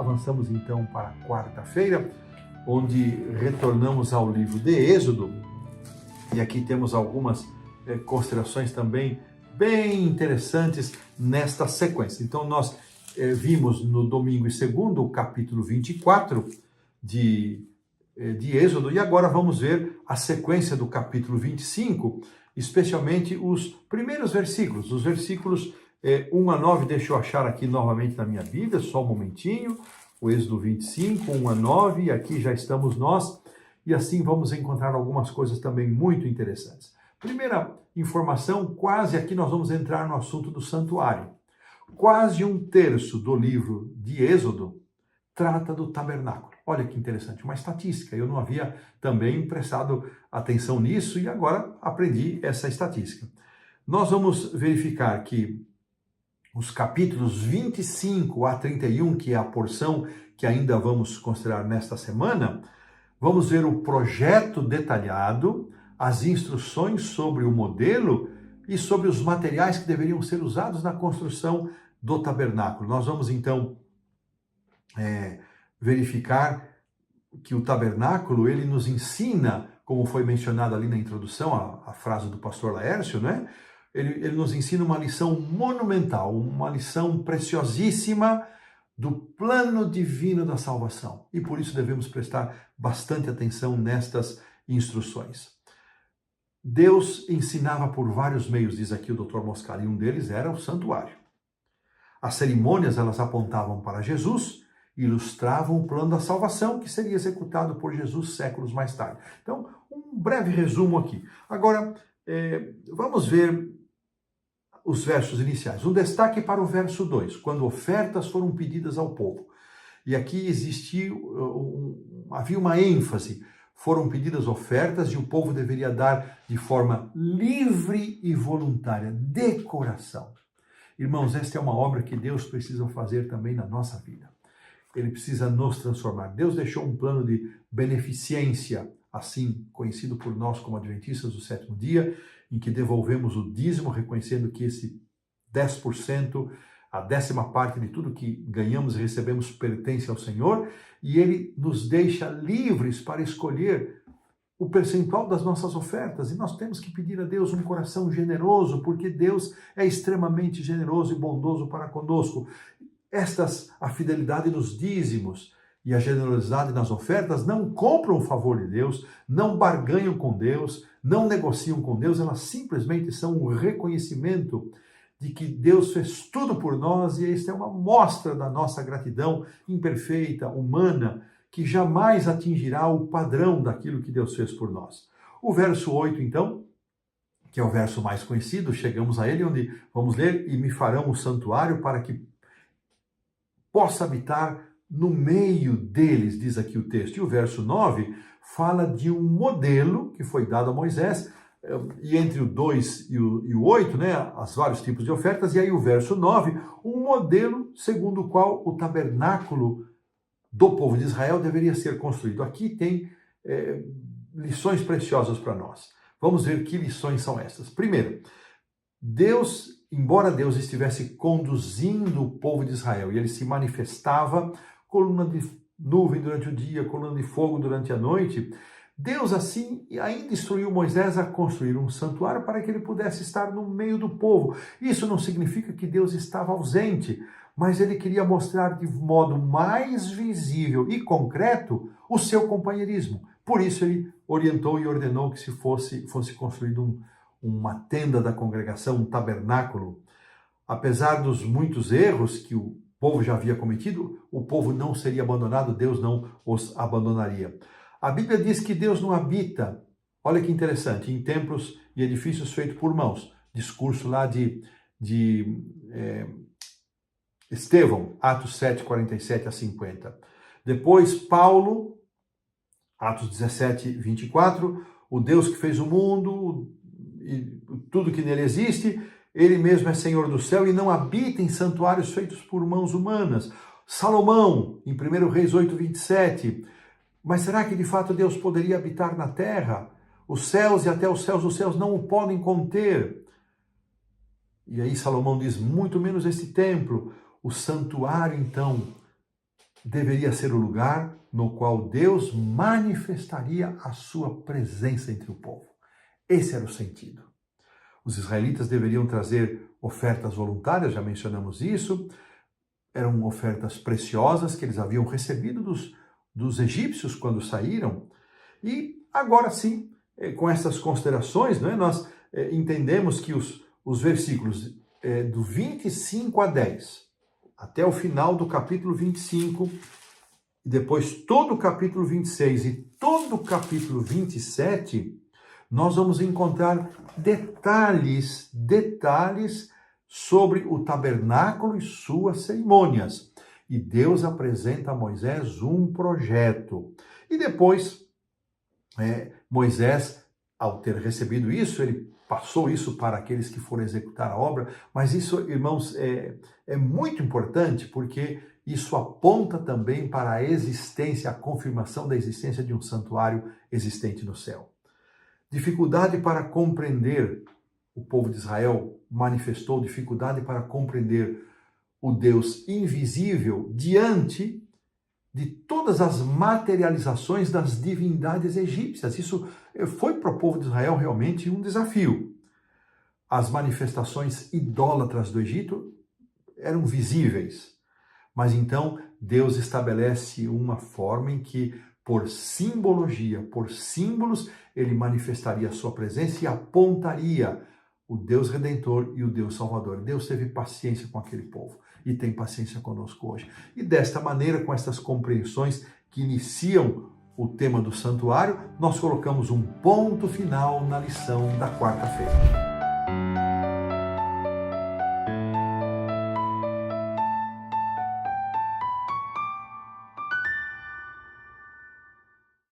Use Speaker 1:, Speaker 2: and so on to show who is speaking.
Speaker 1: avançamos então para a quarta-feira, onde retornamos ao livro de Êxodo, e aqui temos algumas considerações também bem interessantes nesta sequência. Então nós vimos no domingo e segundo o capítulo 24 de Êxodo, e agora vamos ver a sequência do capítulo 25, especialmente os primeiros versículos, os versículos 1 a 9, deixa eu achar aqui novamente na minha Bíblia, só um momentinho, o Êxodo 25, 1 a 9, e aqui já estamos nós, e assim vamos encontrar algumas coisas também muito interessantes. Primeira informação, quase aqui nós vamos entrar no assunto do santuário. Quase um terço do livro de Êxodo trata do tabernáculo. Olha que interessante, uma estatística. Eu não havia também prestado atenção nisso e agora aprendi essa estatística. Nós vamos verificar que os capítulos 25 a 31, que é a porção que ainda vamos considerar nesta semana, vamos ver o projeto detalhado, as instruções sobre o modelo e sobre os materiais que deveriam ser usados na construção do tabernáculo. Nós vamos então verificar que o tabernáculo, ele nos ensina, como foi mencionado ali na introdução, a frase do pastor Laércio, né? Ele nos ensina uma lição monumental, uma lição preciosíssima do plano divino da salvação. E por isso devemos prestar bastante atenção nestas instruções. Deus ensinava por vários meios, diz aqui o Dr. Moscari, e um deles era o santuário. As cerimônias, elas apontavam para Jesus, ilustravam o plano da salvação que seria executado por Jesus séculos mais tarde. Então, um breve resumo aqui. Agora, vamos ver os versos iniciais. Um destaque para o verso 2, quando ofertas foram pedidas ao povo. E aqui havia uma ênfase. Foram pedidas ofertas e o povo deveria dar de forma livre e voluntária, de coração. Irmãos, esta é uma obra que Deus precisa fazer também na nossa vida. Ele precisa nos transformar. Deus deixou um plano de beneficência, assim conhecido por nós como adventistas do sétimo dia, em que devolvemos o dízimo, reconhecendo que esse 10%, a 10ª parte de tudo que ganhamos e recebemos pertence ao Senhor, e Ele nos deixa livres para escolher o percentual das nossas ofertas, e nós temos que pedir a Deus um coração generoso, porque Deus é extremamente generoso e bondoso para conosco. A fidelidade nos dízimos e a generosidade nas ofertas não compram o favor de Deus, não barganham com Deus, não negociam com Deus, elas simplesmente são um reconhecimento de que Deus fez tudo por nós e esta é uma mostra da nossa gratidão imperfeita, humana, que jamais atingirá o padrão daquilo que Deus fez por nós. O verso 8, então, que é o verso mais conhecido, chegamos a ele, onde vamos ler, e me farão o santuário para que possa habitar no meio deles, diz aqui o texto. E o verso 9 fala de um modelo que foi dado a Moisés, e entre o 2 e o 8, né, os vários tipos de ofertas, e aí o verso 9, um modelo segundo o qual o tabernáculo do povo de Israel deveria ser construído. Aqui tem lições preciosas para nós. Vamos ver que lições são essas. Primeiro, embora Deus estivesse conduzindo o povo de Israel e ele se manifestava, coluna de nuvem durante o dia, coluna de fogo durante a noite, Deus assim ainda instruiu Moisés a construir um santuário para que ele pudesse estar no meio do povo. Isso não significa que Deus estava ausente, mas ele queria mostrar de modo mais visível e concreto o seu companheirismo. Por isso ele orientou e ordenou que se fosse construído uma tenda da congregação, um tabernáculo. Apesar dos muitos erros que o povo já havia cometido, o povo não seria abandonado, Deus não os abandonaria. A Bíblia diz que Deus não habita, olha que interessante, em templos e edifícios feitos por mãos. Discurso lá de Estevão, Atos 7, 47 a 50. Depois, Paulo, Atos 17, 24, o Deus que fez o mundo e tudo que nele existe, ele mesmo é Senhor do céu e não habita em santuários feitos por mãos humanas. Salomão, em 1 Reis 8, 27. Mas será que de fato Deus poderia habitar na terra? Os céus e até os céus dos céus não o podem conter. E aí Salomão diz, muito menos este templo. O santuário, então, deveria ser o lugar no qual Deus manifestaria a sua presença entre o povo. Esse era o sentido. Os israelitas deveriam trazer ofertas voluntárias, já mencionamos isso. Eram ofertas preciosas que eles haviam recebido dos egípcios quando saíram. E agora sim, com essas considerações, nós entendemos que os versículos do 25 a 10, até o final do capítulo 25, e depois todo o capítulo 26 e todo o capítulo 27, nós vamos encontrar detalhes sobre o tabernáculo e suas cerimônias. E Deus apresenta a Moisés um projeto. E depois, Moisés, ao ter recebido isso, ele passou isso para aqueles que foram executar a obra. Mas isso, irmãos, é muito importante, porque isso aponta também para a existência, a confirmação da existência de um santuário existente no céu. Dificuldade para compreender, o povo de Israel manifestou dificuldade para compreender o Deus invisível diante de todas as materializações das divindades egípcias. Isso foi para o povo de Israel realmente um desafio. As manifestações idólatras do Egito eram visíveis, mas então Deus estabelece uma forma em que, por simbologia, por símbolos, ele manifestaria a sua presença e apontaria o Deus Redentor e o Deus Salvador. Deus teve paciência com aquele povo e tem paciência conosco hoje. E desta maneira, com essas compreensões que iniciam o tema do santuário, nós colocamos um ponto final na lição da quarta-feira.